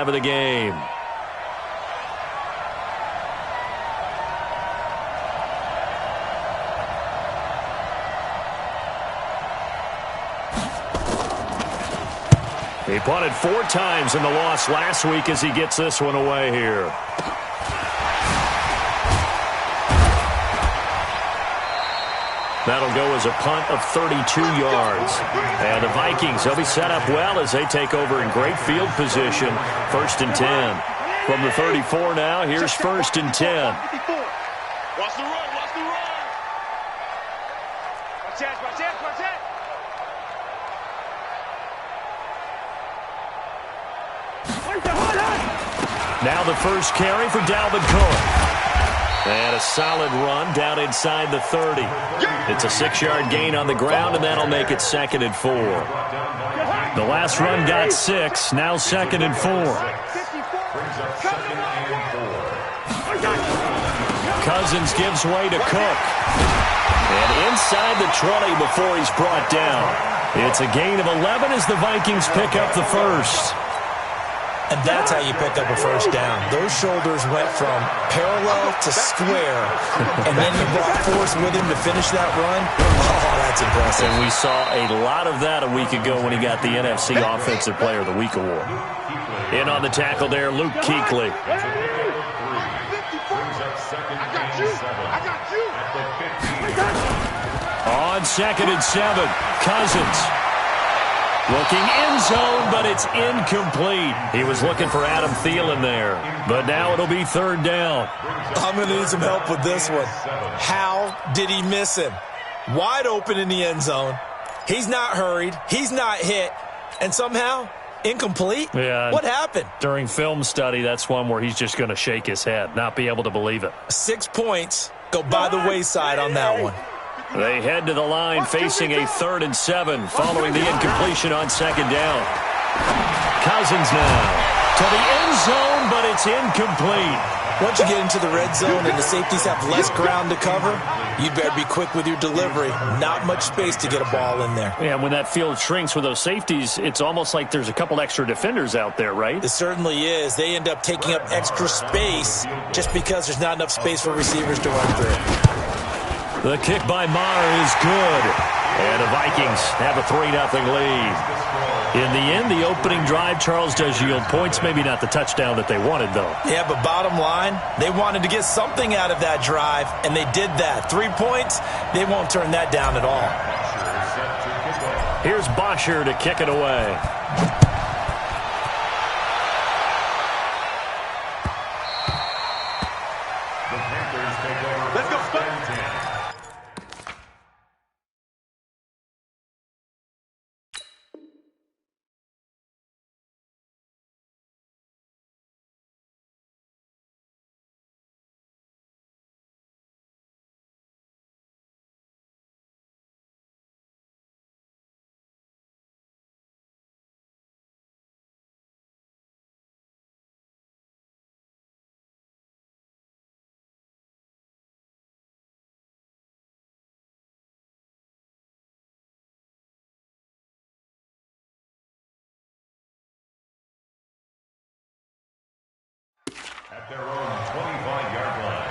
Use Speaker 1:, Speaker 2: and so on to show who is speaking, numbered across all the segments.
Speaker 1: drive of the game. He punted 4 times in the loss last week as he gets this one away here. That'll go as a punt of 32 yards. And the Vikings, they'll be set up well as they take over in great field position. 1st and 10. From the 34 now, here's 1st and 10.
Speaker 2: Watch the run, watch the run. Watch out, watch out, watch out.
Speaker 1: Now the first carry for Dalvin Cook. And a solid run down inside the 30. It's a 6-yard gain on the ground, and that'll make it 2nd and 4. The last run got 6, now 2nd and 4. Cousins gives way to Cook. And inside the 20 before he's brought down. It's a gain of 11 as the Vikings pick up the first.
Speaker 3: And that's how you pick up a first down. Those shoulders went from parallel to square, and then you brought force with him to finish that run. Oh, that's impressive.
Speaker 1: And we saw a lot of that a week ago when he got the NFC Offensive Player of the Week award. In on the tackle there, Luke Kuechly. On 2nd and 7, Cousins. Looking end zone, but it's incomplete. He was looking for Adam Thielen there. But now it'll be 3rd down.
Speaker 3: I'm going to need some help with this one. How did he miss him? Wide open in the end zone. He's not hurried. He's not hit. And somehow, incomplete?
Speaker 1: Yeah.
Speaker 3: What happened?
Speaker 1: During film study, that's one where he's just going to shake his head, not be able to believe it.
Speaker 3: 6 points go by the wayside on that one.
Speaker 1: They head to the line facing a 3rd and 7 following the incompletion on 2nd down. Cousins now to the end zone, but it's incomplete.
Speaker 3: Once you get into the red zone and the safeties have less ground to cover, you better be quick with your delivery. Not much space to get a ball in there.
Speaker 1: Yeah, when that field shrinks with those safeties, it's almost like there's a couple extra defenders out there, right?
Speaker 3: It certainly is. They end up taking up extra space just because there's not enough space for receivers to run through.
Speaker 1: The kick by Maher is good. And the Vikings have a 3-0 lead. In the end, the opening drive, Charles, does yield points. Maybe not the touchdown that they wanted, though.
Speaker 3: Yeah, but bottom line, they wanted to get something out of that drive, and they did that. 3 points, they won't turn that down at all.
Speaker 1: Here's Bosher to kick it away.
Speaker 2: Let's go,
Speaker 4: At their own 25-yard line.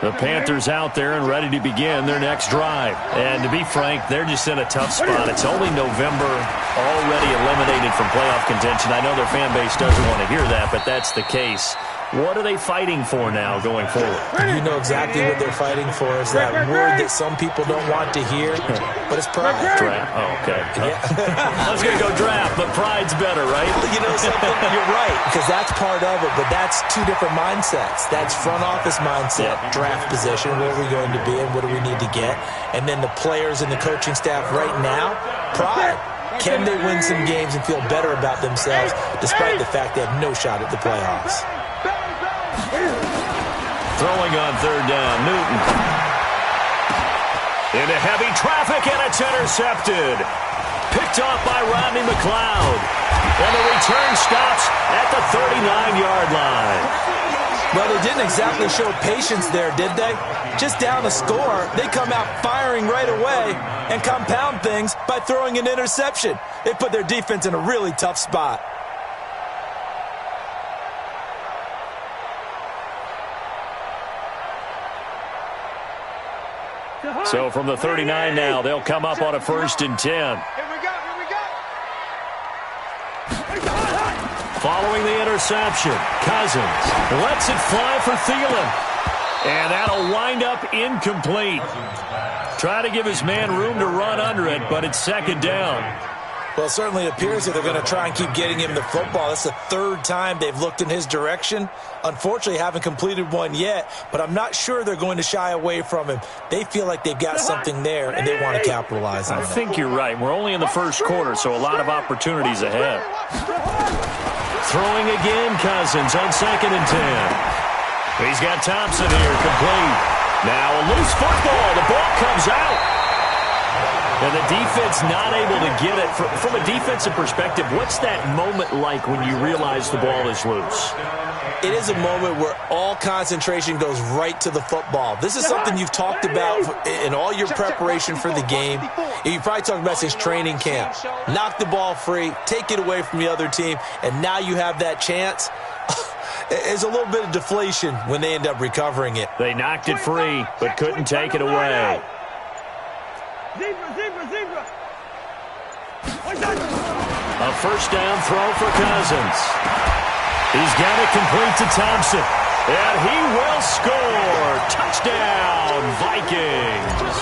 Speaker 1: The Panthers out there and ready to begin their next drive. And to be frank, they're just in a tough spot. It's only November, already eliminated from playoff contention. I know their fan base doesn't want to hear that, but that's the case. What are they fighting for now going forward?
Speaker 3: You know exactly what they're fighting for. Is that word that some people don't want to hear, but it's pride.
Speaker 1: Draft. Oh, okay.
Speaker 3: Yeah.
Speaker 1: I was going to go draft, but pride's better, right?
Speaker 3: You know something? You're right, because that's part of it, but that's 2 different mindsets. That's front office mindset, draft position, where are we going to be and what do we need to get? And then the players and the coaching staff right now, pride. Can they win some games and feel better about themselves despite the fact they have no shot at the playoffs?
Speaker 1: Throwing on 3rd down, Newton. Into heavy traffic, and it's intercepted. Picked off by Rodney McLeod. And the return stops at the 39-yard line.
Speaker 3: Well, they didn't exactly show patience there, did they? Just down a score, they come out firing right away and compound things by throwing an interception. They put their defense in a really tough spot.
Speaker 1: So from the 39 now, they'll come up on a 1st and 10.
Speaker 2: Here we go, here we go.
Speaker 1: Following the interception, Cousins lets it fly for Thielen. And that'll wind up incomplete. Try to give his man room to run under it, but it's 2nd down.
Speaker 3: Well, it certainly appears that they're going to try and keep getting him the football. That's the 3rd time they've looked in his direction. Unfortunately, haven't completed one yet, but I'm not sure they're going to shy away from him. They feel like they've got something there, and they want to capitalize on it.
Speaker 1: I think you're right. We're only in the 1st quarter, so a lot of opportunities ahead. Throwing again, Cousins on 2nd and 10. He's got Thompson here, complete. Now a loose football. The ball comes out. And the defense not able to get it. From a defensive perspective, what's that moment like when you realize the ball is loose?
Speaker 3: It is a moment where all concentration goes right to the football. This is something you've talked about in all your preparation for the game. You probably talked about since training camp. Knock the ball free, take it away from the other team, and now you have that chance. There's a little bit of deflation when they end up recovering it.
Speaker 1: They knocked it free, but couldn't take it away.
Speaker 2: Zebra.
Speaker 1: A 1st down throw for Cousins. He's got it complete to Thompson. And he will score. Touchdown, Vikings.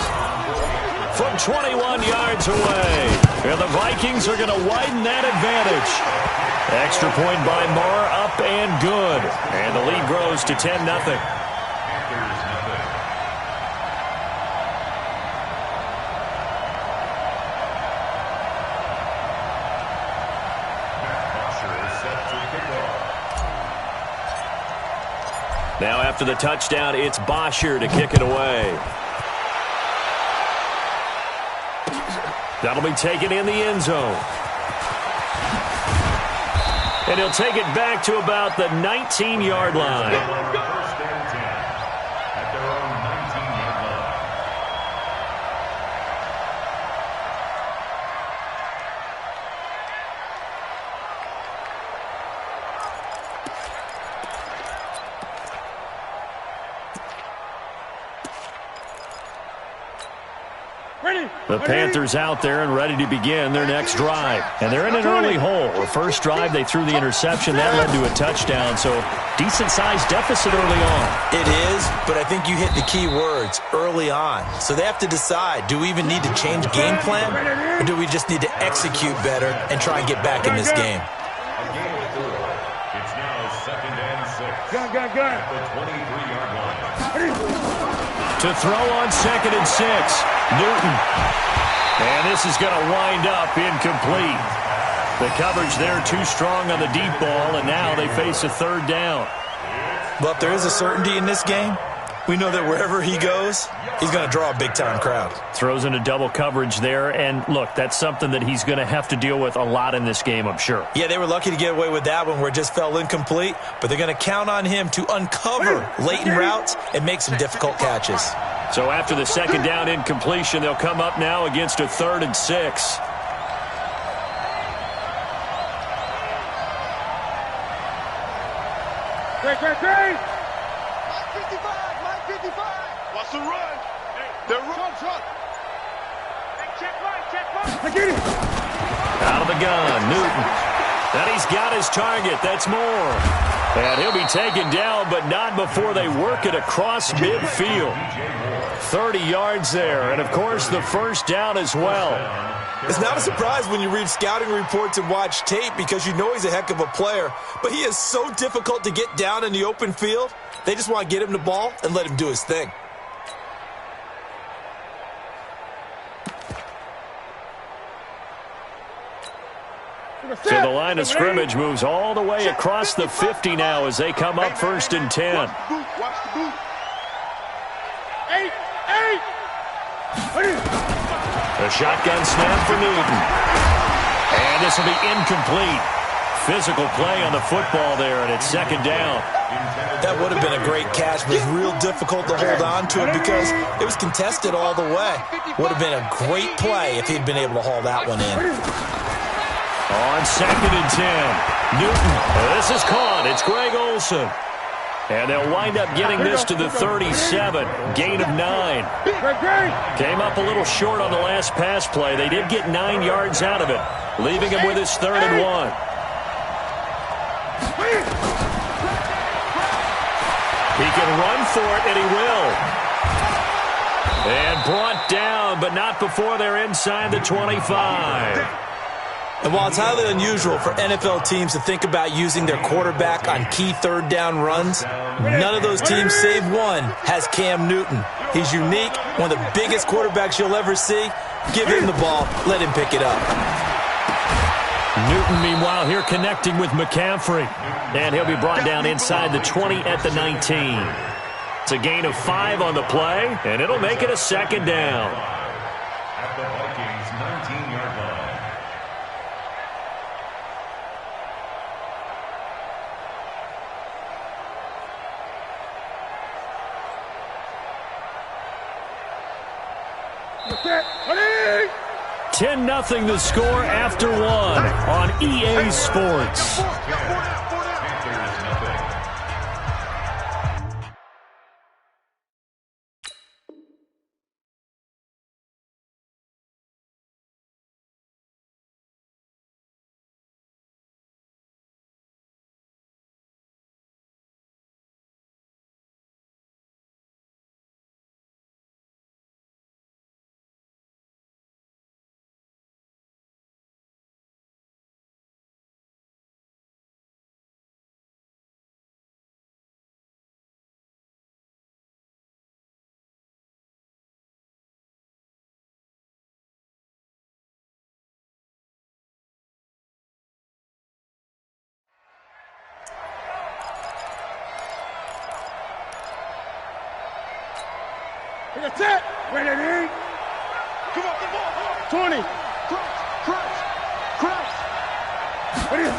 Speaker 1: From 21 yards away. And the Vikings are going to widen that advantage. Extra point by Moore, up and good. And the lead grows to 10-0. Now after the touchdown, it's Bosher to kick it away. That'll be taken in the end zone. And he'll take it back to about the 19-yard line.
Speaker 4: 1st and 10 at their own 19-yard line.
Speaker 1: The Panthers out there and ready to begin their next drive. And they're in an early hole. The first drive, they threw the interception. That led to a touchdown, so decent-sized deficit early on.
Speaker 3: It is, but I think you hit the key words, early on. So they have to decide, do we even need to change game plan, or do we just need to execute better and try and get back in this game?
Speaker 4: It's now 2nd and 6.
Speaker 2: Gun.
Speaker 4: At the 23-yard line.
Speaker 1: To throw on 2nd and 6, Newton. And this is going to wind up incomplete. The coverage there too strong on the deep ball, and now they face a 3rd down.
Speaker 3: Well, if there is a certainty in this game, we know that wherever he goes, he's going to draw a big-time crowd.
Speaker 1: Throws into double coverage there, and look, that's something that he's going to have to deal with a lot in this game, I'm sure.
Speaker 3: Yeah, they were lucky to get away with that one where it just fell incomplete, but they're going to count on him to uncover latent routes and make some difficult catches.
Speaker 1: So after the 2nd down incompletion, they'll come up now against a 3rd and 6.
Speaker 2: Great. Mike 55. Watch the run. They're run. Hey, check right. I get it.
Speaker 1: Out of the gun, Newton. And he's got his target. That's Moore. And he'll be taken down, but not before they work it across midfield. 30 yards there, and of course the 1st down as well.
Speaker 3: It's not a surprise when you read scouting reports and watch tape because you know he's a heck of a player, but he is so difficult to get down in the open field. They just want to get him the ball and let him do his thing.
Speaker 1: So the line of scrimmage moves all the way across the 50 now as they come up 1st and 10.
Speaker 2: Watch the boot. 8.
Speaker 1: A shotgun snap for Newton. And this will be incomplete. Physical play on the football there, and it's second down.
Speaker 3: That would have been a great catch, but it was real difficult to hold on to it because it was contested all the way. Would have been a great play if he'd been able to haul that one in.
Speaker 1: On second and 10, Newton. This is caught. It's Greg Olsen. And they'll wind up getting this to the 37, gain of 9. Came up a little short on the last pass play. They did get 9 yards out of it, leaving him with his 3rd and 1. He can run for it, and he will. And brought down, but not before they're inside the 25.
Speaker 3: And while it's highly unusual for NFL teams to think about using their quarterback on key 3rd down runs, none of those teams, save one, has Cam Newton. He's unique, one of the biggest quarterbacks you'll ever see. Give him the ball. Let him pick it up.
Speaker 1: Newton, meanwhile, here connecting with McCaffrey. And he'll be brought down inside the 20 at the 19. It's a gain of 5 on the play, and it'll make it a second down.
Speaker 4: At the Vikings 19-yard line.
Speaker 2: Ready?
Speaker 1: 10-0 the score after 1 on EA Sports.
Speaker 2: That's it. Ready? Come on, come on. 20. Cross. Ready?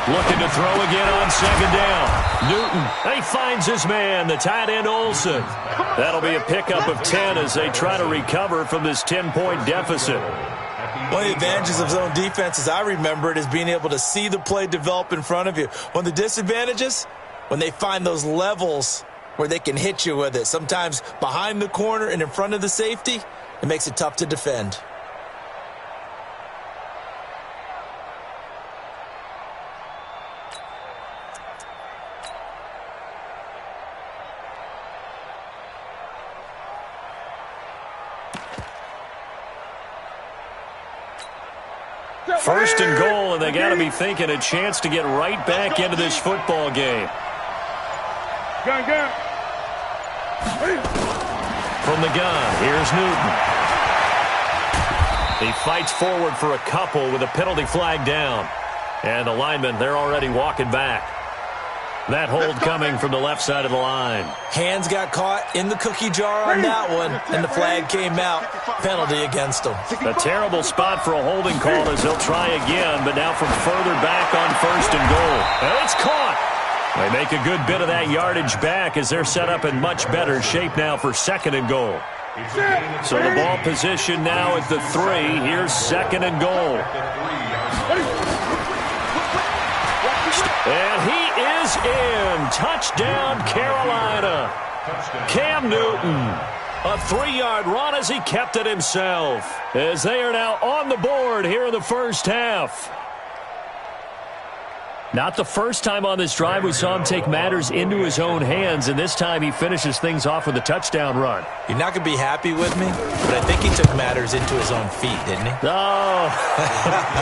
Speaker 1: Looking to throw again on second down. Newton, he finds his man, the tight end Olsen. That'll be a pickup of 10 as they try to recover from this 10-point deficit.
Speaker 3: One of the advantages of zone defense, as I remember it, is being able to see the play develop in front of you. One of the disadvantages, when they find those levels where they can hit you with it, sometimes behind the corner and in front of the safety, it makes it tough to defend.
Speaker 1: First and goal, and they got to be thinking a chance to get right back into this football game.
Speaker 2: Gun.
Speaker 1: From the gun, here's Newton. He fights forward for a couple with a penalty flag down. And the linemen, they're already walking back. That hold coming from the left side of the line.
Speaker 3: Hands got caught in the cookie jar on that one, and the flag came out. Penalty against them.
Speaker 1: A terrible spot for a holding call as they'll try again, but now from further back on first and goal. And it's caught. They make a good bit of that yardage back as they're set up in much better shape now for second and goal. So the ball position now at the 3. Here's second and goal. And he is in. Touchdown, Carolina. Cam Newton. A 3-yard run as he kept it himself. As they are now on the board here in the first half. Not the first time on this drive we saw him take matters into his own hands, and this time he finishes things off with a touchdown run.
Speaker 3: You're not going to be happy with me, but I think he took matters into his own feet, didn't he?
Speaker 1: Oh,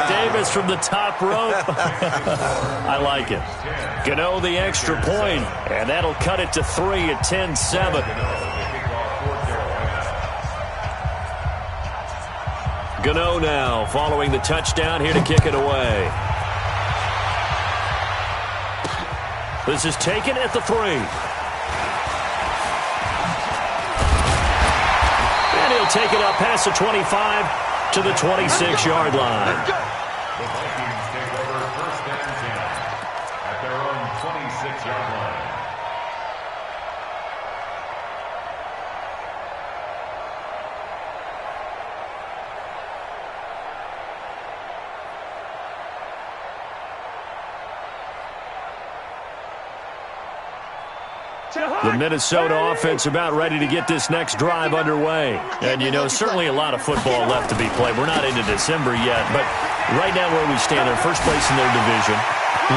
Speaker 1: Davis from the top rope. I like it. Gano the extra point, and that'll cut it to 3 at 10-7. Gano now following the touchdown here to kick it away. This is taken at the 3. And he'll He'll take it up past the 25 to the 26-yard line.
Speaker 4: The Vikings take over 1st and 10 at their own 26-yard line.
Speaker 1: The Minnesota offense about ready to get this next drive underway. And, you know, certainly a lot of football left to be played. We're not into December yet, but right now where we stand, they're first place in their division,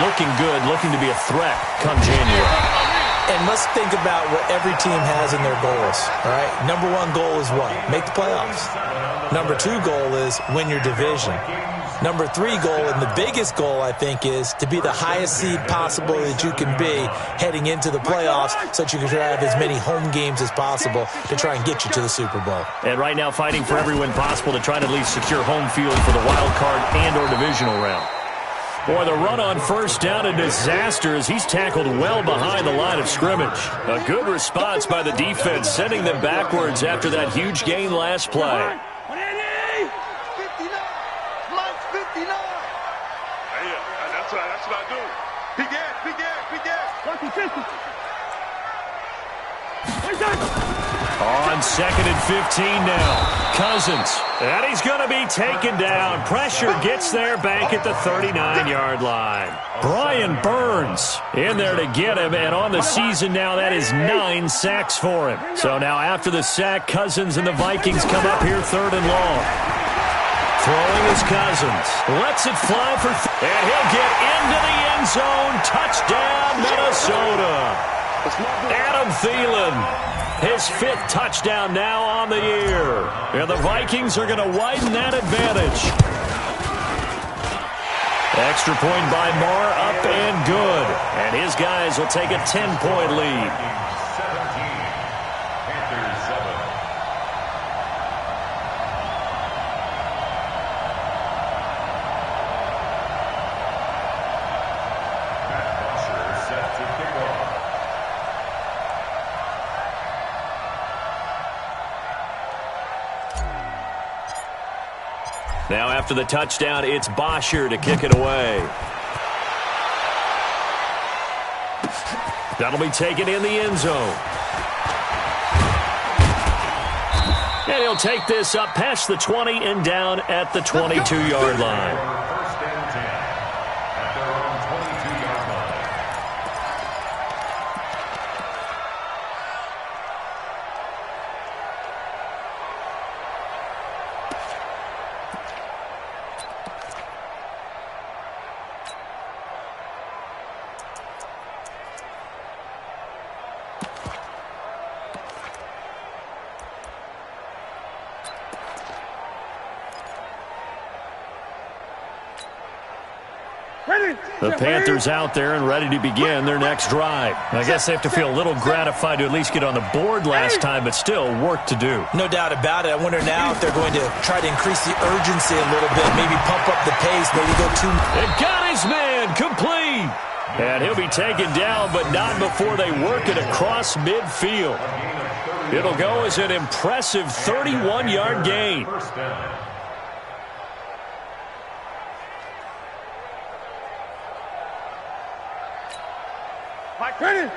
Speaker 1: looking good, looking to be a threat come January.
Speaker 3: And let's think about what every team has in their goals, all right? Number one goal is what? Make the playoffs. Number two goal is win your division. Number three goal, and the biggest goal, I think, is to be the highest seed possible that you can be heading into the playoffs so that you can have as many home games as possible to try and get you to the Super Bowl.
Speaker 1: And right now fighting for every win possible to try to at least secure home field for the wild card and or divisional round. Boy, the run on first down, a disaster as he's tackled well behind the line of scrimmage. A good response by the defense, sending them backwards after that huge gain last play.
Speaker 2: That's what I do. Big ass.
Speaker 1: On 2nd and 15 now. Cousins. And he's going to be taken down. Pressure gets there back at the 39-yard line. Brian Burns in there to get him. And on the season now, that is 9 sacks for him. So now after the sack, Cousins and the Vikings come up here 3rd and long. Throwing is Cousins. Lets it fly for and he'll get into the end zone. Touchdown, Minnesota. Adam Thielen, his 5th touchdown now on the year. And the Vikings are going to widen that advantage. Extra point by Marr, up and good. And his guys will take a 10-point lead. Now after the touchdown, it's Bosher to kick it away. That'll be taken in the end zone. And he'll take this up past the 20 and down at the 22-yard line. The Panthers out there and ready to begin their next drive. I guess they have to feel a little gratified to at least get on the board last time, but still work to do.
Speaker 3: No doubt about it. I wonder now if they're going to try to increase the urgency a little bit, maybe pump up the pace, maybe go too.
Speaker 1: They got his man complete. And he'll be taken down, but not before they work it across midfield. It'll go as an impressive 31-yard gain.
Speaker 2: Ready?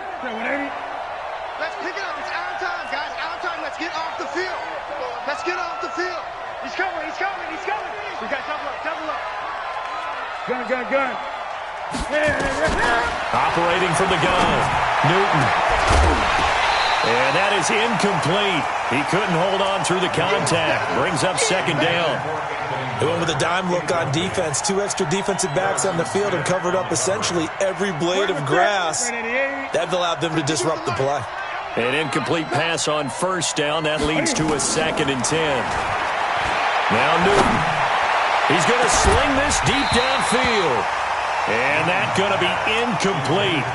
Speaker 2: Let's pick it up. It's our time, guys. Our time. Let's get off the field. Let's get off the field. He's coming. We got double up. Gun.
Speaker 1: Operating from the gun. Newton. And that is incomplete. He couldn't hold on through the contact. Brings up 2nd down.
Speaker 3: They went with a dime look on defense. 2 extra defensive backs on the field and covered up essentially every blade of grass. That allowed them to disrupt the play.
Speaker 1: An incomplete pass on 1st down. That leads to a 2nd and 10. Now Newton. He's going to sling this deep downfield. And that's going to be incomplete.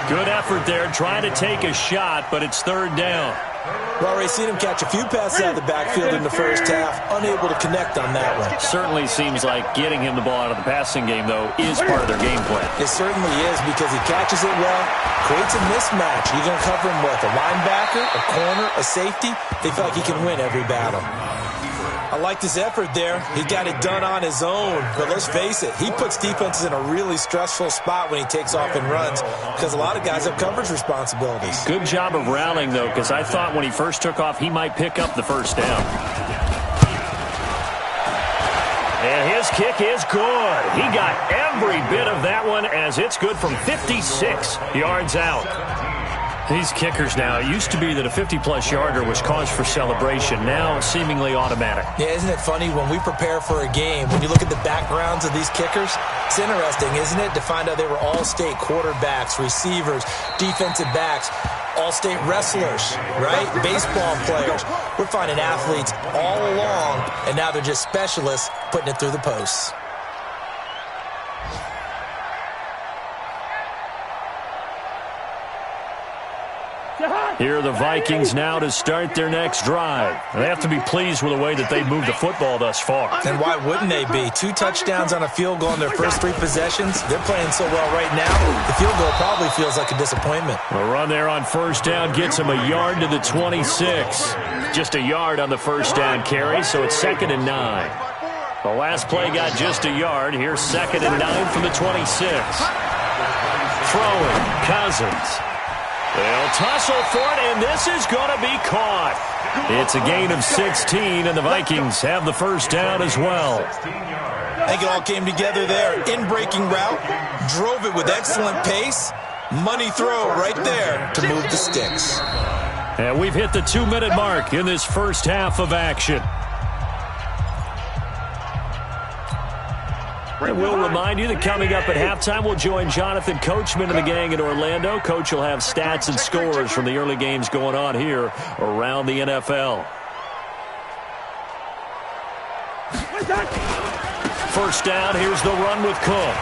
Speaker 1: Good effort there trying to take a shot, but it's 3rd down.
Speaker 3: We've already seen him catch a few passes out of the backfield in the first half, unable to connect on that one.
Speaker 1: Certainly seems like getting him the ball out of the passing game, though, is part of their game plan.
Speaker 3: It certainly is because he catches it well, creates a mismatch. You're going to cover him with a linebacker, a corner, a safety. They feel like he can win every battle. I liked his effort there. He got it done on his own. But let's face it, he puts defenses in a really stressful spot when he takes off and runs because a lot of guys have coverage responsibilities.
Speaker 1: Good job of rallying, though, because I thought when he first took off, he might pick up the first down. And his kick is good. He got every bit of that one as it's good from 56 yards out. These kickers now, it used to be that a 50-plus yarder was cause for celebration. Now, seemingly automatic.
Speaker 3: Yeah, isn't it funny when we prepare for a game, when you look at the backgrounds of these kickers, it's interesting, isn't it, to find out they were all-state quarterbacks, receivers, defensive backs, all-state wrestlers, right? Baseball players. We're finding athletes all along, and now they're just specialists putting it through the posts.
Speaker 1: Here are the Vikings now to start their next drive. They have to be pleased with the way that they've moved the football thus far.
Speaker 3: And why wouldn't they be? 2 touchdowns on a field goal in their first 3 possessions. They're playing so well right now, the field goal probably feels like a disappointment.
Speaker 1: The run there on first down gets them a yard to the 26. Just a yard on the first down carry, so it's 2nd and 9. The last play got just a yard. Here's 2nd and 9 from the 26. Throwing, Cousins. They'll tussle for it, and this is going to be caught. It's a gain of 16, and the Vikings have the first down as well.
Speaker 3: I think it all came together there. In-breaking route, drove it with excellent pace. Money throw right there to move the sticks.
Speaker 1: And we've hit the 2-minute mark in this first half of action. And we'll remind you that coming up at halftime, we'll join Jonathan Coachman and the gang in Orlando. Coach will have stats and scores from the early games going on here around the NFL. First down, here's the run with Cook.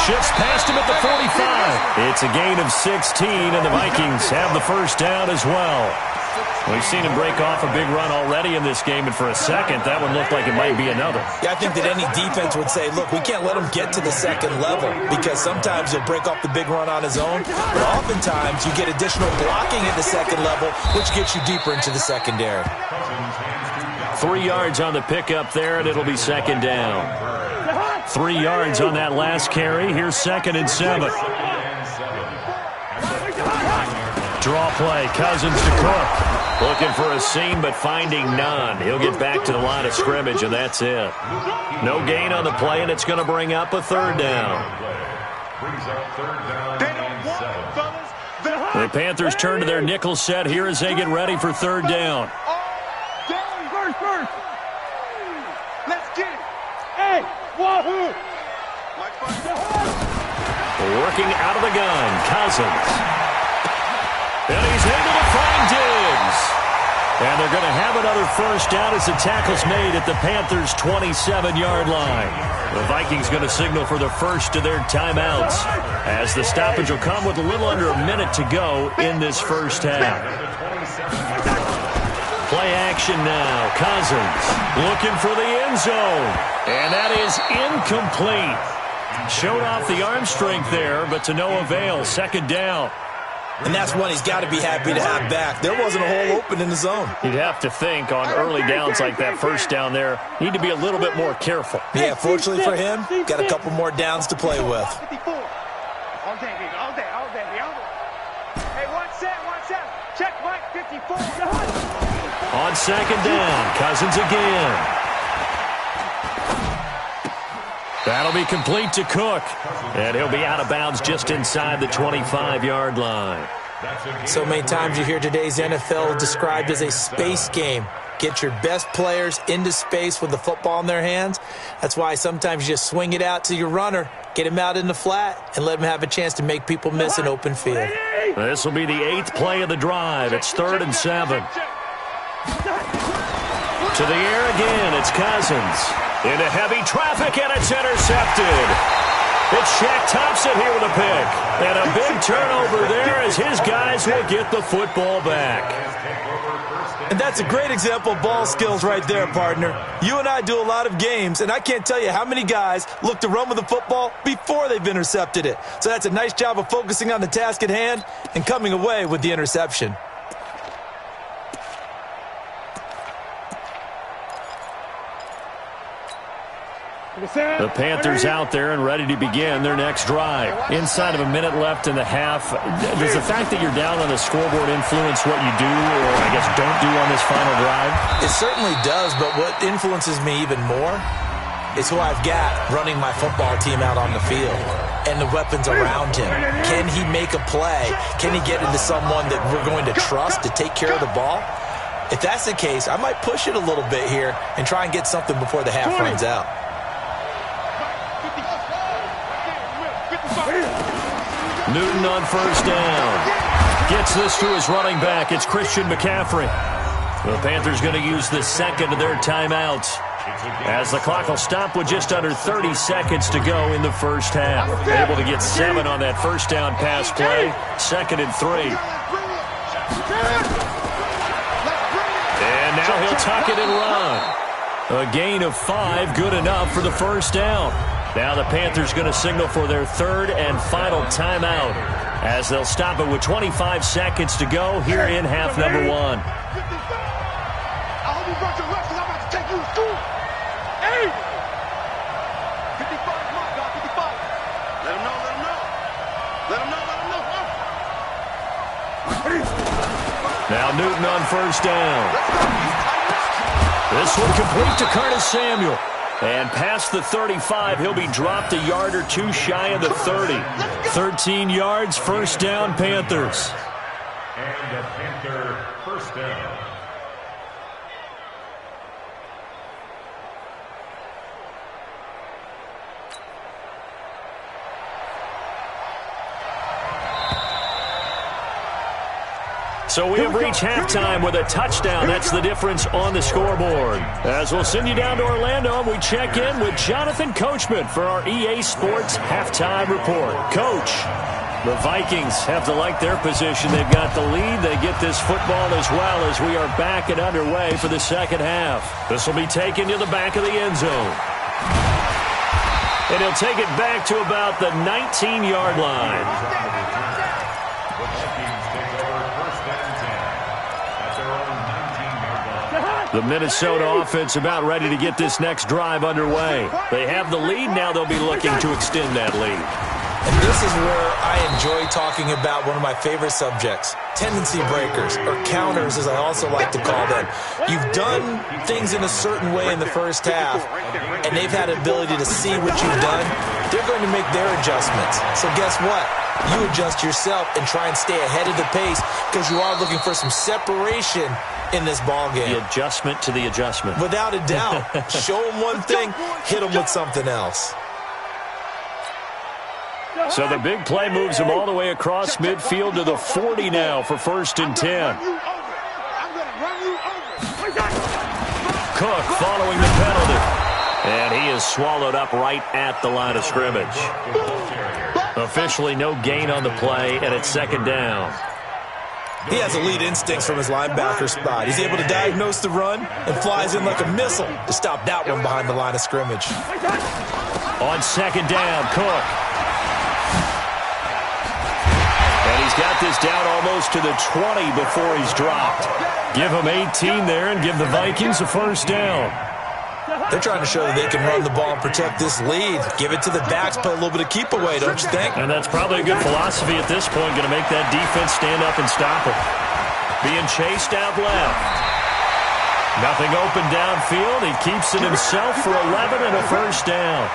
Speaker 1: Shifts past him at the 45. It's a gain of 16, and the Vikings have the first down as well. We've seen him break off a big run already in this game, and for a second, that one looked like it might be another.
Speaker 3: Yeah, I think that any defense would say, look, we can't let him get to the second level because sometimes he'll break off the big run on his own, but oftentimes you get additional blocking at the second level, which gets you deeper into the secondary.
Speaker 1: 3 yards on the pickup there, and it'll be 2nd down. 3 yards on that last carry. Here's 2nd and 7. Draw play, Cousins to Cook. Looking for a seam, but finding none. He'll get back to the line of scrimmage, and that's it. No gain on the play, and it's going to bring up a 3rd down. The Panthers turn to their nickel set here as they get ready for 3rd down.
Speaker 2: Let's get it. Hey, wahoo!
Speaker 1: Working out of the gun, Cousins. And he's able to find Diggs. And they're going to have another first down as the tackle's made at the Panthers' 27-yard line. The Vikings going to signal for the first of their timeouts as the stoppage will come with a little under a minute to go in this first half. Play action now. Cousins looking for the end zone. And that is incomplete. Showed off the arm strength there, but to no avail. 2nd down.
Speaker 3: And that's one he's got to be happy to have back. There wasn't a hole open in the zone.
Speaker 1: You'd have to think on early downs like that first down there, need to be a little bit more careful.
Speaker 3: Yeah, fortunately for him, got a couple more downs to play with.
Speaker 2: All day, baby, all day, all day, all day. Hey, one set. Check Mike, 54.
Speaker 1: On 2nd down, Cousins again. That'll be complete to Cook. And he'll be out of bounds just inside the 25-yard line.
Speaker 3: So many times you hear today's NFL described as a space game. Get your best players into space with the football in their hands. That's why sometimes you just swing it out to your runner, get him out in the flat, and let him have a chance to make people miss an open field.
Speaker 1: This will be the 8th play of the drive. It's 3rd and 7. To the air again, it's Cousins. Into heavy traffic, and it's intercepted. It's Shaq Thompson here with a pick. And a big turnover there as his guys will get the football back.
Speaker 3: And that's a great example of ball skills right there, partner. You and I do a lot of games, and I can't tell you how many guys look to run with the football before they've intercepted it. So that's a nice job of focusing on the task at hand and coming away with the interception.
Speaker 1: The Panthers out there and ready to begin their next drive. Inside of a minute left in the half, does the fact that you're down on the scoreboard influence what you do or, I guess, don't do on this final drive?
Speaker 3: It certainly does, but what influences me even more is who I've got running my football team out on the field and the weapons around him. Can he make a play? Can he get into someone that we're going to trust to take care of the ball? If that's the case, I might push it a little bit here and try and get something before the half runs out.
Speaker 1: Newton on first down. Gets this to his running back. It's Christian McCaffrey. The Panthers going to use the second of their timeouts as the clock will stop with just under 30 seconds to go in the first half. Able to get 7 on that first down pass play. 2nd and 3. And now he'll tuck it and run. A gain of 5, good enough for the first down. Now the Panthers going to signal for their 3rd and final timeout as they'll stop it with 25 seconds to go here in half number 1.
Speaker 2: I hope you brought your left because I'm about to take you to school. 55, come on, God, 55. Let him know, let him know. Let him know, let him know.
Speaker 1: Now Newton on first down. This one complete to Curtis Samuel. And past the 35, he'll be dropped a yard or 2 shy of the 30. 13 yards, first down, Panthers.
Speaker 4: And a Panther first down.
Speaker 1: So we have reached halftime with a touchdown. That's the difference on the scoreboard. As we'll send you down to Orlando, and we check in with Jonathan Coachman for our EA Sports Halftime Report. Coach, the Vikings have to like their position. They've got the lead. They get this football as well as we are back and underway for the second half. This will be taken to the back of the end zone. And he'll take it back to about the 19-yard line. The Minnesota offense about ready to get this next drive underway. They have the lead. Now they'll be looking to extend that lead.
Speaker 3: And this is where I enjoy talking about one of my favorite subjects, tendency breakers, or counters as I also like to call them. You've done things in a certain way in the first half, and they've had the ability to see what you've done. They're going to make their adjustments. So guess what? You adjust yourself and try and stay ahead of the pace because you are looking for some separation in this ball game.
Speaker 1: The adjustment to the adjustment.
Speaker 3: Without a doubt. Show them one thing, hit them with something else.
Speaker 1: So the big play moves him all the way across midfield to the 40 now for 1st and 10. Cook following the penalty. And he is swallowed up right at the line of scrimmage. Officially no gain on the play, and it's 2nd down.
Speaker 3: He has elite instincts from his linebacker spot. He's able to diagnose the run and flies in like a missile to stop that one behind the line of scrimmage.
Speaker 1: On 2nd down, Cook. And he's got this down almost to the 20 before he's dropped. Give him 18 there and give the Vikings a 1st down.
Speaker 3: They're trying to show that they can run the ball and protect this lead. Give it to the backs, put a little bit of keep away, don't you think?
Speaker 1: And that's probably a good philosophy at this point, going to make that defense stand up and stop it. Being chased out left. Nothing open downfield. He keeps it himself for 11 and a 1st down.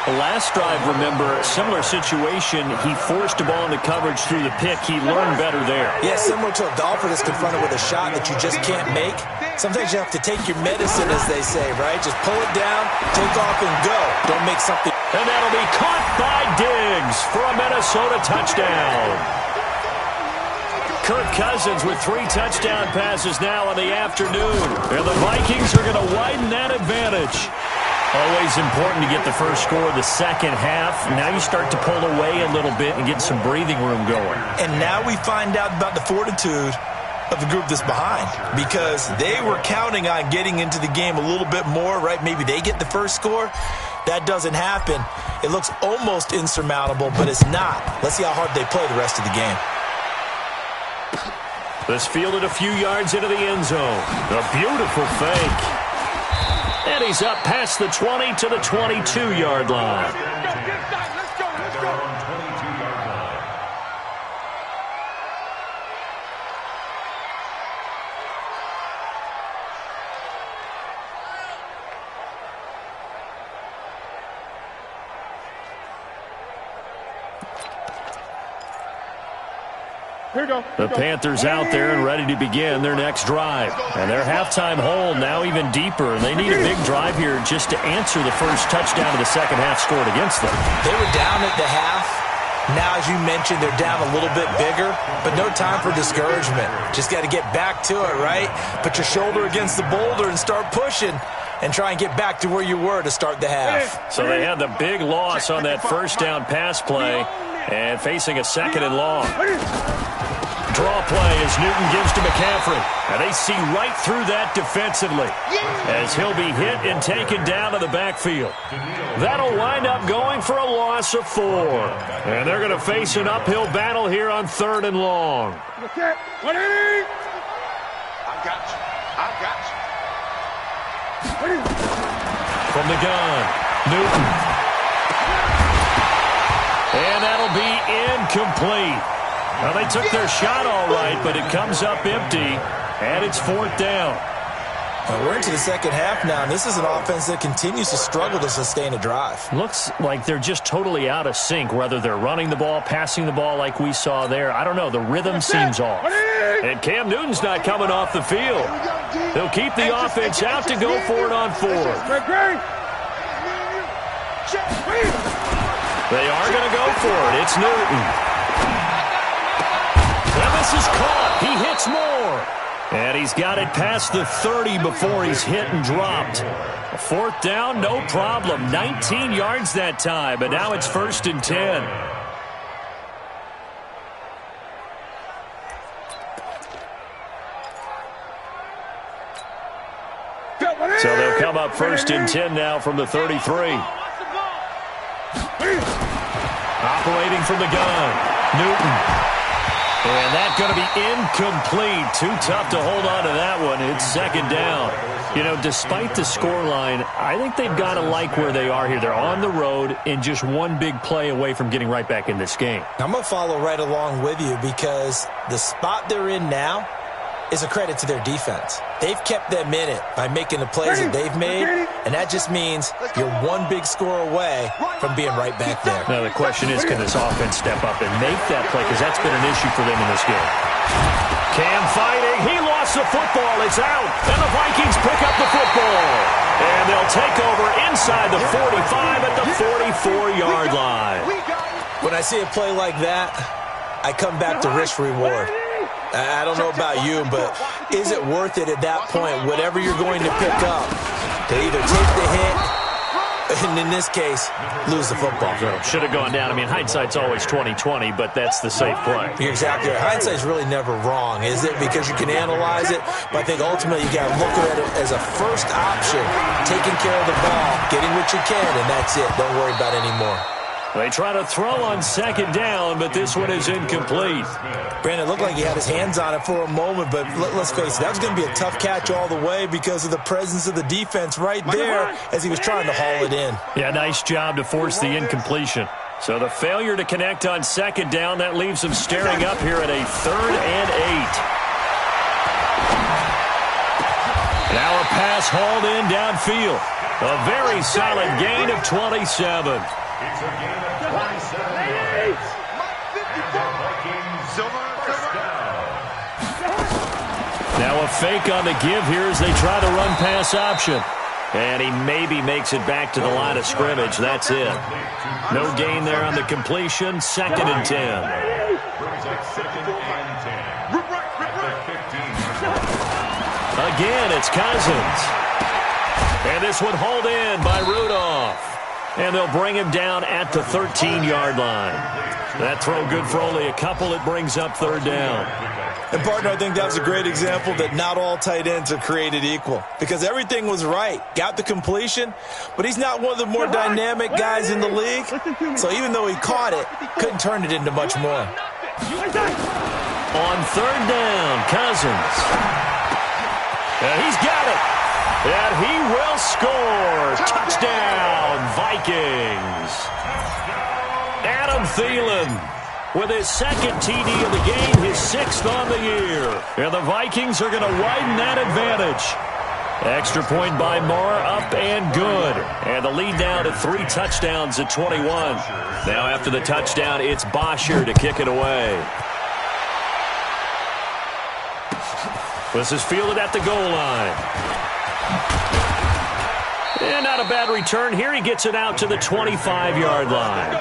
Speaker 1: Last drive, remember, similar situation. He forced a ball into coverage through the pick. He learned better there.
Speaker 3: Yeah, similar to a golfer that's confronted with a shot that you just can't make. Sometimes you have to take your medicine, as they say, right? Just pull it down, take off, and go. Don't make something.
Speaker 1: And that'll be caught by Diggs for a Minnesota touchdown. Kirk Cousins with 3 touchdown passes now in the afternoon. And the Vikings are going to widen that advantage. Always important to get the first score of the second half. Now you start to pull away a little bit and get some breathing room going.
Speaker 3: And now we find out about the fortitude of the group that's behind, because they were counting on getting into the game a little bit more, right? Maybe they get the first score. That doesn't happen. It looks almost insurmountable, but it's not. Let's see how hard they play the rest of the game.
Speaker 1: This fielded a few yards into the end zone. A beautiful fake. And he's up past the 20 to the 22-yard line. The Panthers out there and ready to begin their next drive. And their halftime hole now even deeper. And they need a big drive here just to answer the first touchdown of the second half scored against them.
Speaker 3: They were down at the half. Now, as you mentioned, they're down a little bit bigger, but no time for discouragement. Just got to get back to it, right? Put your shoulder against the boulder and start pushing and try and get back to where you were to start the half.
Speaker 1: So they had the big loss on that first down pass play and facing a second and long. Draw play as Newton gives to McCaffrey. And they see right through that defensively as he'll be hit and taken down to the backfield. That'll wind up going for a loss of 4. And they're going to face an uphill battle here on 3rd and long.
Speaker 2: I got you.
Speaker 1: From the gun, Newton. And that'll be incomplete. Well, they took their shot all right, but it comes up empty, and it's 4th down.
Speaker 3: Well, we're into the second half now, and this is an offense that continues to struggle to sustain a drive.
Speaker 1: Looks like they're just totally out of sync, whether they're running the ball, passing the ball like we saw there. I don't know. The rhythm seems off. And Cam Newton's not coming off the field. They'll keep the offense out to go for it on 4th. They are going to go for it. It's Newton. And this is caught. He hits more. And he's got it past the 30 before he's hit and dropped. A 4th down, no problem. 19 yards that time, but now it's 1st and 10. So they'll come up 1st and 10 now from the 33. Operating from the gun, Newton. And that's going to be incomplete. Too tough to hold on to that one. It's 2nd down. You know, despite the scoreline, I think they've got to like where they are here. They're on the road and just one big play away from getting right back in this game.
Speaker 3: I'm going to follow right along with you because the spot they're in now is a credit to their defense. They've kept them in it by making the plays that they've made, and that just means you're one big score away from being right back there.
Speaker 1: Now the question is, can this offense step up and make that play? Because that's been an issue for them in this game. Cam fighting. He lost the football. It's out. And the Vikings pick up the football. And they'll take over inside the 45 at the 44-yard line.
Speaker 3: When I see a play like that, I come back to risk-reward. I don't know about you, but is it worth it at that point, whatever you're going to pick up, to either take the hit, and in this case, lose the football?
Speaker 1: Should have gone down. I mean, hindsight's always 20/20, but that's the safe play.
Speaker 3: You're exactly right. Hindsight's really never wrong, is it? Because you can analyze it, but I think ultimately you got to look at it as a first option, taking care of the ball, getting what you can, and that's it. Don't worry about any more.
Speaker 1: They try to throw on 2nd down, but this one is incomplete.
Speaker 3: Brandon, it looked like he had his hands on it for a moment, but let's face it, that was going to be a tough catch all the way because of the presence of the defense right there as he was trying to haul it in.
Speaker 1: Yeah, nice job to force the incompletion. So the failure to connect on 2nd down, that leaves them staring up here at a 3rd and 8. Now a pass hauled in downfield. A very solid gain of 27.
Speaker 4: It's a gain of 27 yards.
Speaker 1: Now a fake on the give here as they try to run pass option. And he maybe makes it back to the line of scrimmage. That's it. No gain there on the completion. 2nd and 10.
Speaker 4: Brings up 2nd and 10. At the 15.
Speaker 1: Again, it's Cousins. And this one hauled in by Rudolph. And they'll bring him down at the 13-yard line. That throw good for only a couple. It brings up third down.
Speaker 3: And, partner, I think that was a great example that not all tight ends are created equal. Because everything was right. Got the completion, but he's not one of the more dynamic guys in the league. So even though he caught it, couldn't turn it into much more.
Speaker 1: On third down, Cousins. And he's got it. And he will score. Touchdown, Vikings. Adam Thielen with his second TD of the game, his sixth on the year. And the Vikings are going to widen that advantage. Extra point by Moore, up and good. And the lead down to 3 touchdowns at 21. Now after the touchdown, it's Bosher to kick it away. This is fielded at the goal line. And not a bad return here. He gets it out to the 25-yard line.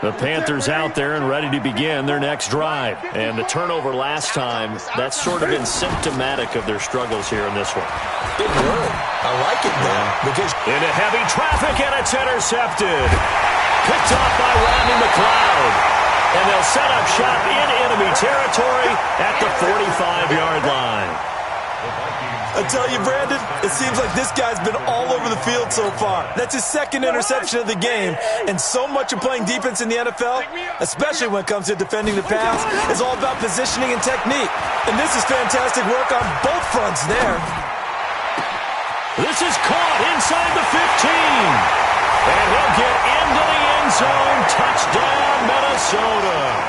Speaker 1: The Panthers out there and ready to begin their next drive. And the turnover last time, that's sort of been symptomatic of their struggles here in this one.
Speaker 3: Good word. I like it now. Because
Speaker 1: into heavy traffic, and it's intercepted. Picked off by Rodney McLeod. And they'll set up shop in enemy territory at the 45-yard line.
Speaker 3: I tell you, Brandon, it seems like this guy's been all over the field so far. That's his second interception of the game. And so much of playing defense in the NFL, especially when it comes to defending the pass, is all about positioning and technique. And this is fantastic work on both fronts there.
Speaker 1: This is caught inside the 15. And he'll get into the end zone. Touchdown, Minnesota.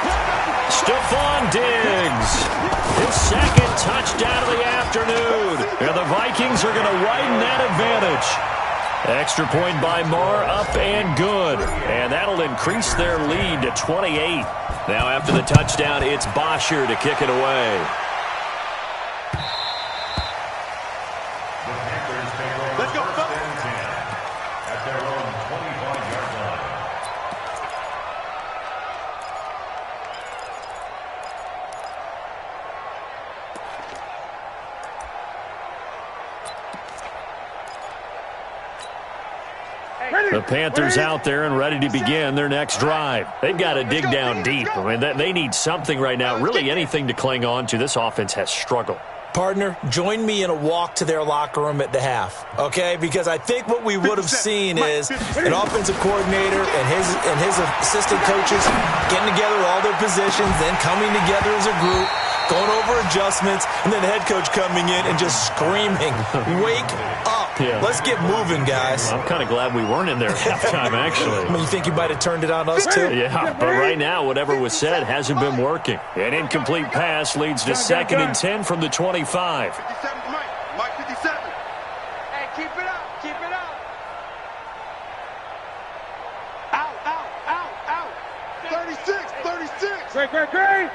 Speaker 1: Stephon Diggs. His second touchdown of the afternoon. And the Vikings are going to widen that advantage. Extra point by Moore, up and good. And that'll increase their lead to 28. Now after the touchdown, it's Bosher to kick it away.
Speaker 2: Let's go,
Speaker 4: at their own 25-yard line.
Speaker 1: The Panthers out there and ready to begin their next drive. They've got to dig down deep. I mean, they need something right now, really anything to cling on to. This offense has struggled.
Speaker 3: Partner, join me in a walk to their locker room at the half, okay? Because I think what we would have seen is an offensive coordinator and his assistant coaches getting together all their positions, then coming together as a group, going over adjustments, and then the head coach coming in and just screaming, "Wake up.
Speaker 1: Yeah.
Speaker 3: Let's get moving, guys."
Speaker 1: I'm kind of glad we weren't in there at halftime, actually.
Speaker 3: I mean, you think you might have turned it on us, too?
Speaker 1: Yeah, but right now, whatever was said hasn't been working. An incomplete pass leads to 2nd and 10 from the 25.
Speaker 2: 57's Mike 57. Hey, keep it up, keep it up. Out. 36. Great.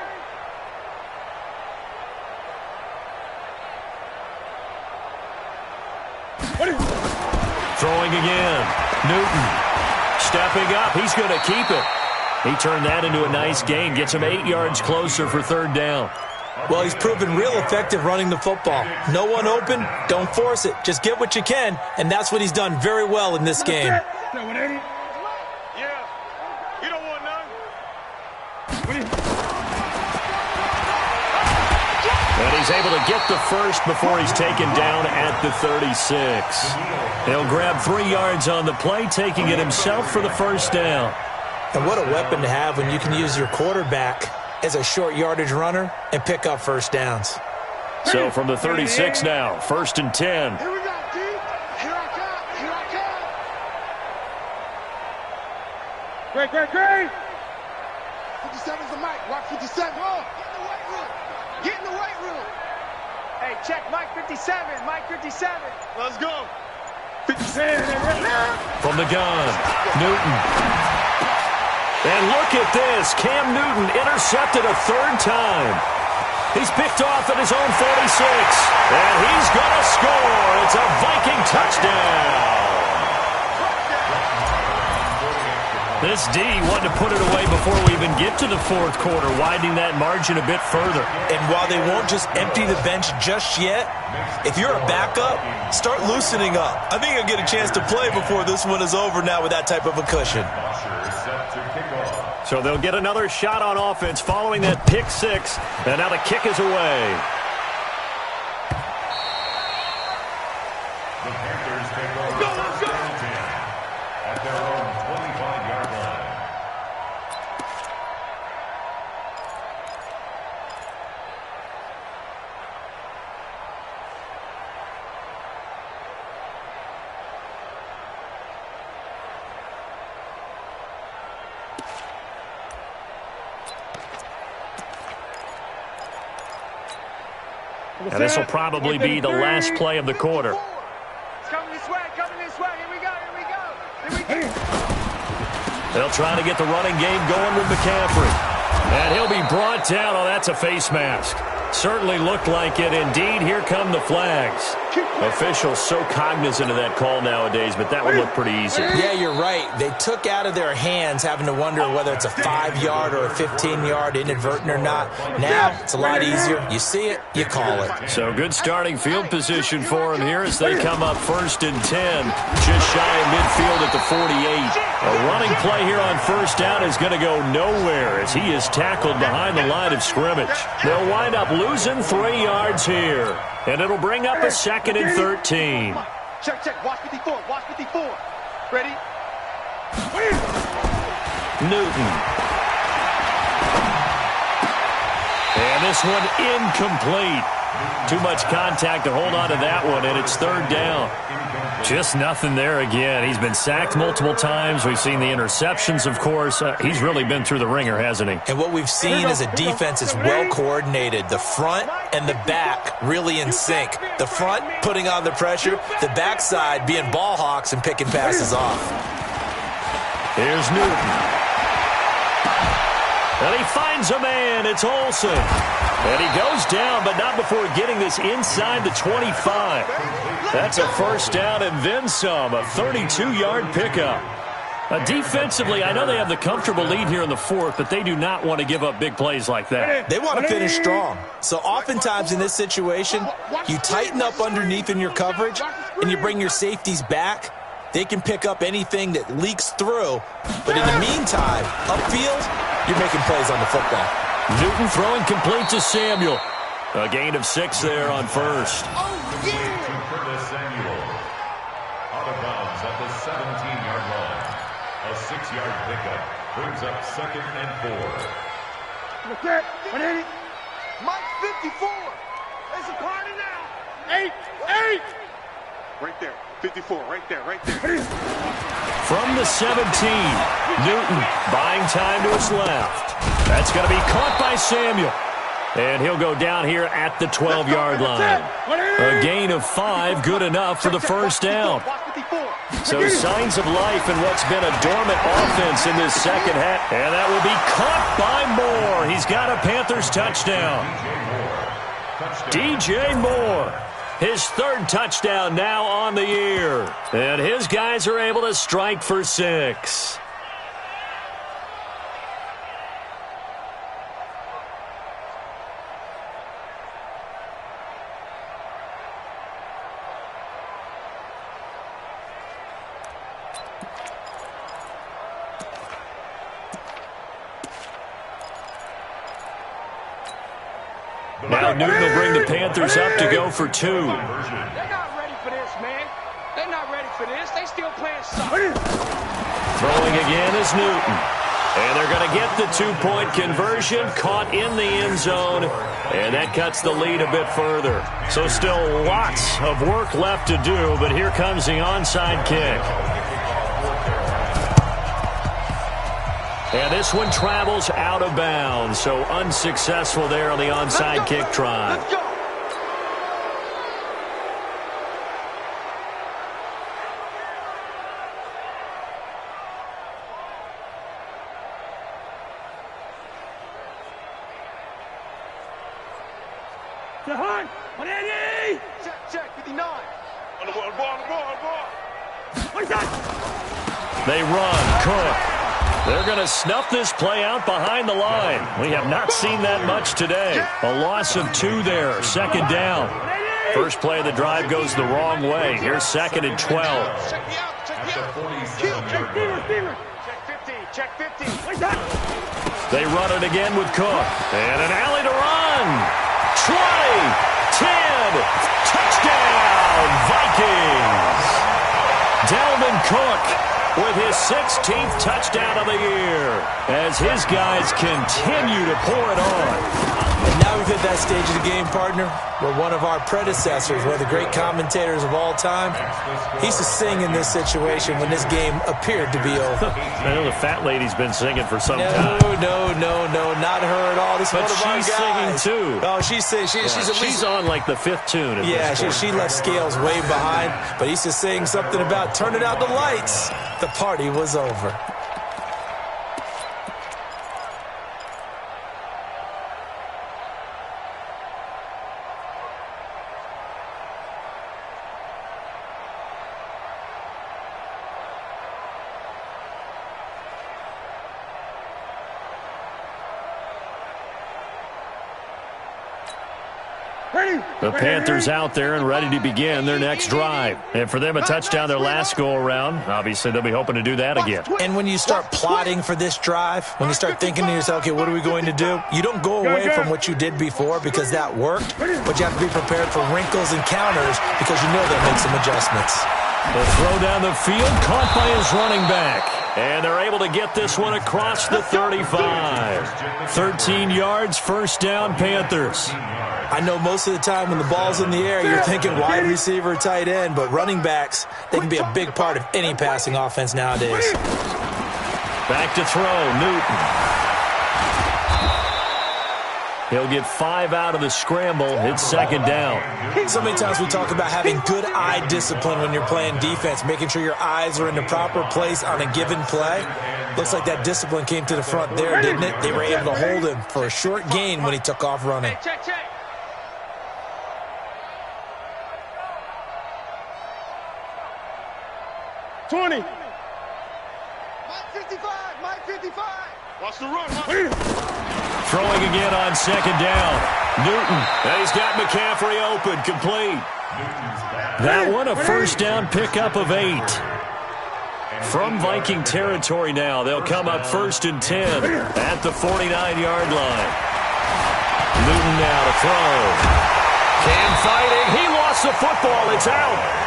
Speaker 1: Throwing again. Newton stepping up. He's going to keep it. He turned that into a nice gain. Gets him 8 yards closer for third down.
Speaker 3: Well, he's proven real effective running the football. No one open, don't force it. Just get what you can, and that's what he's done very well in this game.
Speaker 2: Yeah. You don't want none.
Speaker 1: And he's able to get the first before he's taken down at the 36. He'll grab 3 yards on the play, taking it himself for the first down.
Speaker 3: And what a weapon to have when you can use your quarterback as a short yardage runner and pick up first downs.
Speaker 1: So from the 36 now, 1st and 10.
Speaker 2: Here we go, D. Here I come. Great. 57's the mic. Watch 57. Oh, get in the weight room. Hey, check Mike 57. Mike 57. Let's go. 57.
Speaker 1: From the gun, Newton. And look at this. Cam Newton intercepted a 3rd time. He's picked off at his own 46. And he's going to score. It's a Viking touchdown. This D wanted to put it away before we even get to the fourth quarter, widening that margin a bit further.
Speaker 3: And while they won't just empty the bench just yet, if you're a backup, start loosening up. I think you'll get a chance to play before this one is over now with that type of a cushion.
Speaker 1: So they'll get another shot on offense following that pick six, and now the kick is away.
Speaker 4: The Panthers take over first and 10 at their own 25-yard line.
Speaker 1: And this will probably be the last play of the quarter.
Speaker 2: It's coming this way, Here we go, here we go.
Speaker 1: They'll try to get the running game going with McCaffrey. And he'll be brought down. Oh, that's a face mask. Certainly looked like it. Indeed, here come the flags. Officials so cognizant of that call nowadays, but that would look pretty easy.
Speaker 3: Yeah, you're right. They took out of their hands having to wonder whether it's a 5-yard or a 15-yard inadvertent or not. Now, it's a lot easier. You see it, you call it.
Speaker 1: So good starting field position for him here as they come up 1st and 10, just shy of midfield at the 48. A running play here on first down is going to go nowhere as he is tackled behind the line of scrimmage. They'll wind up losing 3 yards here, and it'll bring up a 2nd and 13.
Speaker 2: Check. Watch 54. Ready?
Speaker 1: Newton. And this one incomplete. Too much contact to hold on to that one, and it's 3rd down. Just nothing there again. He's been sacked multiple times. We've seen the interceptions, of course. He's really been through the ringer, hasn't he?
Speaker 3: And what we've seen is a defense that's well coordinated. The front and the back really in sync. The front putting on the pressure, the backside being ball hawks and picking passes off.
Speaker 1: Here's Newton. And he finds a man. It's Olsen. And he goes down, but not before getting this inside the 25. That's a 1st down and then some, a 32-yard pickup. Defensively, I know they have the comfortable lead here in the 4th, but they do not want to give up big plays like that.
Speaker 3: They want to finish strong. So oftentimes in this situation, you tighten up underneath in your coverage, and you bring your safeties back. They can pick up anything that leaks through. But in the meantime, upfield, you're making plays on the football.
Speaker 1: Newton throwing complete to Samuel. A gain of 6 there on first.
Speaker 4: Samuel. Out of bounds at the 17-yard line. A 6-yard pickup brings up 2nd and 4.
Speaker 2: Look at 180. Mike 54. There's a party now. 8. Right there. 54. Right there.
Speaker 1: From the 17, Newton buying time to his left. That's going to be caught by Samuel. And he'll go down here at the 12-yard line. A gain of 5, good enough for the 1st down. So signs of life in what's been a dormant offense in this second half. And that will be caught by Moore. He's got a Panthers touchdown. DJ Moore. His 3rd touchdown now on the year. And his guys are able to strike for 6. Now Newton will bring the Panthers up to go for 2.
Speaker 2: They're not ready for this, man. They're not ready for this. They still playing soccer.
Speaker 1: Throwing again is Newton. And they're going to get the 2-point conversion, caught in the end zone, and that cuts the lead a bit further. So still lots of work left to do, but here comes the onside kick. And this one travels out of bounds, so unsuccessful there on the onside kick try.
Speaker 2: Let's go. Behind, 180. Check, 59. On the ball. What is that?
Speaker 1: They run, Cook. They're going to snuff this play out behind the line. We have not seen that much today. A loss of 2 there, second down. First play of the drive goes the wrong way. Here's second and 12.
Speaker 2: Check 50.
Speaker 1: They run it again with Cook. And an alley to run. 20, 10, touchdown, Vikings. Dalvin Cook with his 16th touchdown of the year as his guys continue to pour it on.
Speaker 3: And now we've hit that stage of the game, partner, where one of our predecessors, one of the great commentators of all time, he used to sing in this situation when this game appeared to be over.
Speaker 1: I know the fat lady's been singing for some time.
Speaker 3: No, not her at all. This is one of our guys.
Speaker 1: She's singing too.
Speaker 3: Oh, she's at least...
Speaker 1: She's on like the 5th tune.
Speaker 3: Yeah, she left Scales way behind, but he used to sing something about turning out the lights. The party was over.
Speaker 1: The Panthers out there and ready to begin their next drive. And for them, a touchdown their last go-around. Obviously, they'll be hoping to do that again.
Speaker 3: And when you start plotting for this drive, when you start thinking to yourself, okay, what are we going to do? You don't go away from what you did before because that worked, but you have to be prepared for wrinkles and counters because you know they'll make some adjustments.
Speaker 1: The throw down the field, caught by his running back. And they're able to get this one across the 35. 13 yards, first down, Panthers.
Speaker 3: I know most of the time when the ball's in the air, you're thinking wide receiver, tight end, but running backs, they can be a big part of any passing offense nowadays.
Speaker 1: Back to throw, Newton. He'll get 5 out of the scramble. It's second down.
Speaker 3: So many times we talk about having good eye discipline when you're playing defense, making sure your eyes are in the proper place on a given play. Looks like that discipline came to the front there, didn't it? They were able to hold him for a short gain when he took off running.
Speaker 2: Check. 20. Mike 55. Watch the run.
Speaker 1: Throwing again on second down. Newton. And he's got McCaffrey open, complete. That one, a first down pickup of 8. From Viking territory now, they'll come up first and 10 at the 49-yard line. Newton now to throw. Cam fighting. He lost the football. It's out.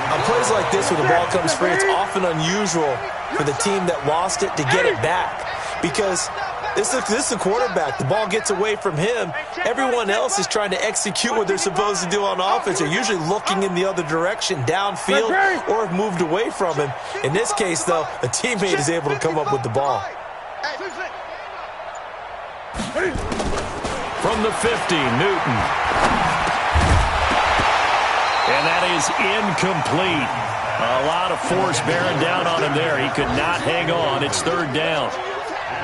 Speaker 3: On plays like this where the ball comes free, it's often unusual for the team that lost it to get it back because this is the quarterback. The ball gets away from him. Everyone else is trying to execute what they're supposed to do on offense. They're usually looking in the other direction, downfield, or have moved away from him. In this case, though, a teammate is able to come up with the ball.
Speaker 1: From the 50, Newton. And that is incomplete. A lot of force bearing down on him there. He could not hang on. It's third down.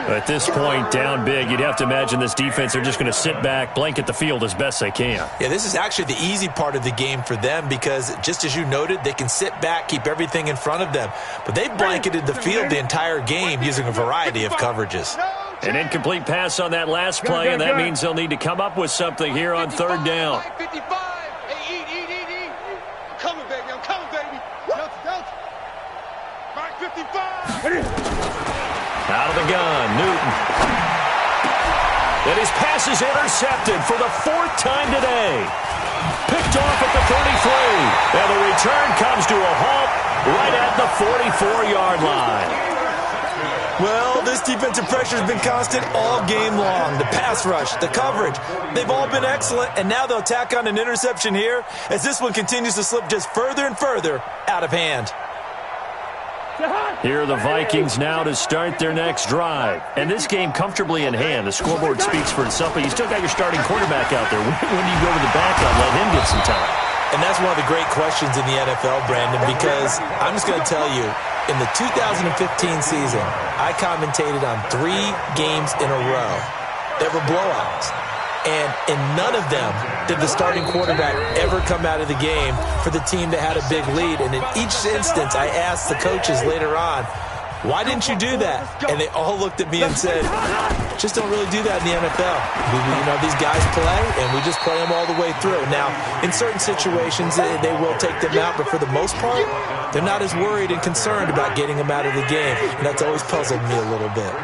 Speaker 1: At this point, down big, you'd have to imagine this defense, they're just going to sit back, blanket the field as best they can.
Speaker 3: Yeah, this is actually the easy part of the game for them because, just as you noted, they can sit back, keep everything in front of them. But they blanketed the field the entire game using a variety of coverages.
Speaker 1: An incomplete pass on that last play, and that means they'll need to come up with something here on third down. Out of the gun, Newton. And his pass is intercepted for the 4th time today. Picked off at the 33. And the return comes to a halt right at the 44-yard line.
Speaker 3: Well, this defensive pressure has been constant all game long. The pass rush, the coverage, they've all been excellent, and now they'll tack on an interception here as this one continues to slip just further and further out of hand.
Speaker 1: Here are the Vikings now to start their next drive. And this game comfortably in hand. The scoreboard speaks for itself, but you still got your starting quarterback out there. When do you go to the backup, let him get some time?
Speaker 3: And that's one of the great questions in the NFL, Brandon, because I'm just going to tell you, in the 2015 season, I commentated on 3 games in a row that were blowouts. And in none of them did the starting quarterback ever come out of the game for the team that had a big lead. And in each instance, I asked the coaches later on, Why didn't you do that? And they all looked at me and said, just don't really do that in the NFL. You know, these guys play, and we just play them all the way through. Now, in certain situations, they will take them out, but for the most part, they're not as worried and concerned about getting them out of the game, and that's always puzzled me a little bit.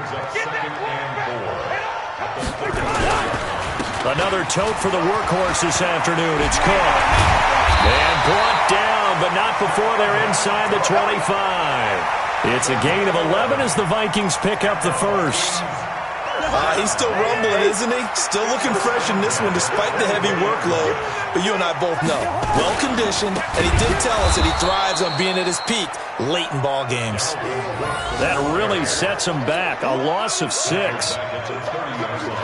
Speaker 1: Another tote for the workhorse this afternoon. It's caught. And brought down, but not before they're inside the 25. It's a gain of 11 as the Vikings pick up the first.
Speaker 3: He's still rumbling, isn't he? Still looking fresh in this one despite the heavy workload. But you and I both know, well-conditioned, and he did tell us that he thrives on being at his peak late in ball games.
Speaker 1: That really sets him back. A loss of 6.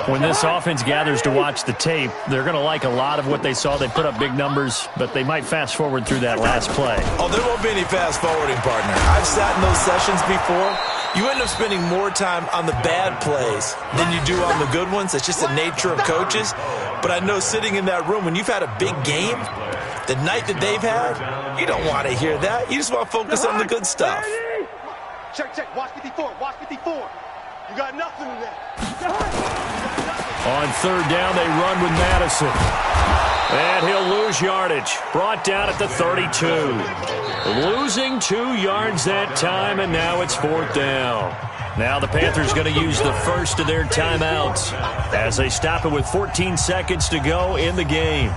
Speaker 1: When this offense gathers to watch the tape, they're going to like a lot of what they saw. They put up big numbers, but they might fast forward through that last play.
Speaker 3: Oh, there won't be any fast forwarding, partner. I've sat in those sessions before. You end up spending more time on the bad plays than you do on the good ones. It's just the nature of coaches. But I know sitting in that room, when you've had a big game, the night that they've had, you don't want to hear that. You just want to focus on the good stuff.
Speaker 2: Check, check. Watch 54. Watch 54. You got nothing in there.
Speaker 1: On third down, they run with Madison. And he'll lose yardage. Brought down at the 32. Losing 2 yards that time, and now it's fourth down. Now the Panthers going to use the first of their timeouts as they stop it with 14 seconds to go in the game.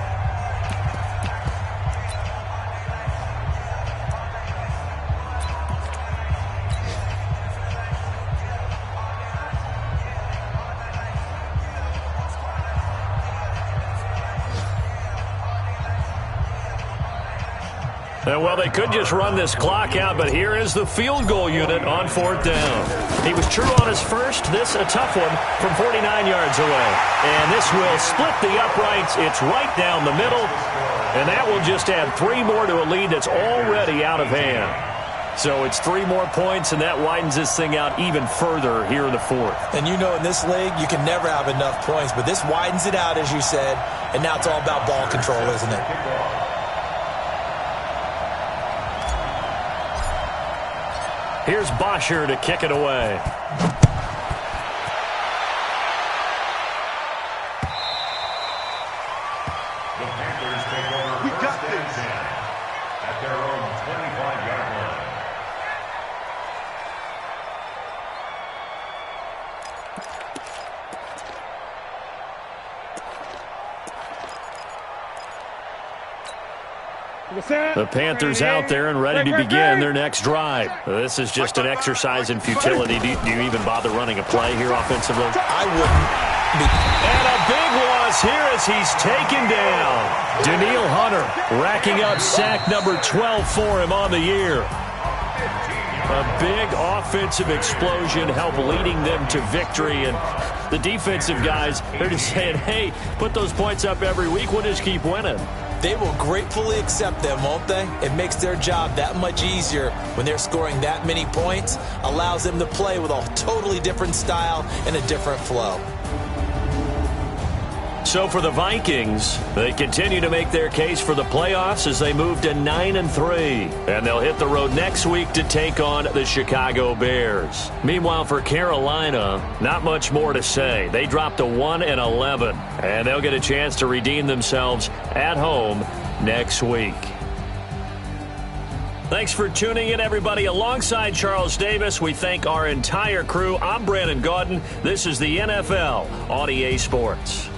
Speaker 1: Well, they could just run this clock out, but here is the field goal unit on fourth down. He was true on his first. This a tough one from 49 yards away. And this will split the uprights. It's right down the middle. And that will just add 3 more to a lead that's already out of hand. So it's 3 more points, and that widens this thing out even further here in the fourth.
Speaker 3: And you know in this league, you can never have enough points, but this widens it out, as you said, and now it's all about ball control, isn't it?
Speaker 1: Here's Bosher to kick it away.
Speaker 4: The Panthers take over.
Speaker 2: We got this.
Speaker 4: At their own 25-yard line.
Speaker 1: The Panthers out there and ready to begin their next drive. This is just an exercise in futility. Do you even bother running a play here offensively?
Speaker 3: I wouldn't.
Speaker 1: And a big loss here as he's taken down. Daniil Hunter racking up sack number 12 for him on the year. A big offensive explosion helped leading them to victory. And the defensive guys, they're just saying, hey, put those points up every week. We'll just keep winning.
Speaker 3: They will gratefully accept them, won't they? It makes their job that much easier when they're scoring that many points. Allows them to play with a totally different style and a different flow.
Speaker 1: So for the Vikings, they continue to make their case for the playoffs as they move to 9-3. And they'll hit the road next week to take on the Chicago Bears. Meanwhile, for Carolina, not much more to say. They dropped to 1-11, and they'll get a chance to redeem themselves at home next week. Thanks for tuning in, everybody. Alongside Charles Davis, we thank our entire crew. I'm Brandon Gaudin. This is the NFL on EA Sports.